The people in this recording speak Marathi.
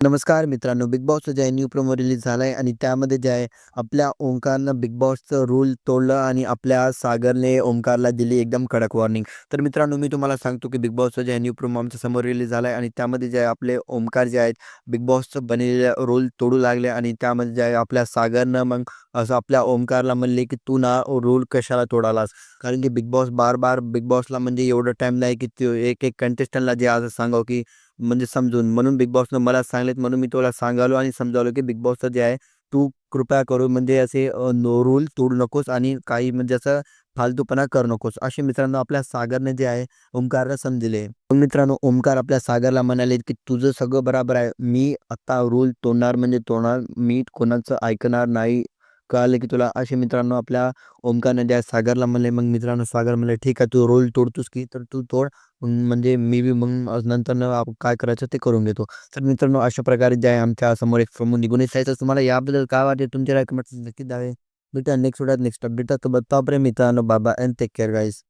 नमस्कार मित्रांनो, बिग बॉसचं जे आहे न्यू प्रोमो रिलीज झाला आहे आणि त्यामध्ये जे आहे आपल्या ओंकारनं बिग बॉसचं रूल तोडलं आणि आपल्या सागरने ओंकारला दिली एकदम कडक वॉर्निंग. तर मित्रांनो, मी तुम्हाला सांगतो की बिग बॉसचं जे आहे न्यू प्रोमो आमच्या समोर रिलीज झाला आहे आणि त्यामध्ये जे आहे आपले ओंकार जे आहेत बिग बॉसचं बनलेलं रूल तोडू लागले आणि त्यामध्ये जे आहे आपल्या सागरनं मग असं आपल्या ओंकारला म्हणले की तू ना रूल कशाला तोडालास. कारण की बिग बॉस बार बिग बॉसला म्हणजे एवढं टाईम नाही की तो एक कंटेस्टंटला जे आज सांगावं की म्हणजे समजून. म्हणून बिग बॉसनं मला सांगितलेत म्हणून मी तुला सांगालो आणि समजावलं की बिग बॉसचं जे आहे तू कृपया करून म्हणजे असे नो रूल तोडू नकोस आणि काही म्हणजे असं फालतूपणा करू नकोस. असे मित्रांनो आपल्या सागरने जे आहे ओंकारला समजले. मग मित्रांनो ओंकार आपल्या सागरला म्हणाले की तुझं सगळं बरोबर आहे. मी आता रूल तोडणार म्हणजे तोडणार. मी कोणाचं ऐकणार नाही. कळालं की तुला? असे मित्रांनो आपल्या ओंकारने त्या सागरला म्हणले. मग मित्रांनो सागर म्हणले, "ठीक आहे, तू रूल तोडतोस की तर तू तोड. म्हणजे मी बी मग नंतरनं काय करायचं ते करून घेतो." तर मित्रांनो अशा प्रकारे जे आहे आमच्या समोर एक समोर निघून येत तुम्हाला याबद्दल काय वाटते? तुमचे रेकमेंडेशन नक्की द्यावे. भेटूया नेक्स्ट व्हिडिओत नेक्स्ट अपडेट. तोपर्यंत मित्रांनो bye bye and take care guys.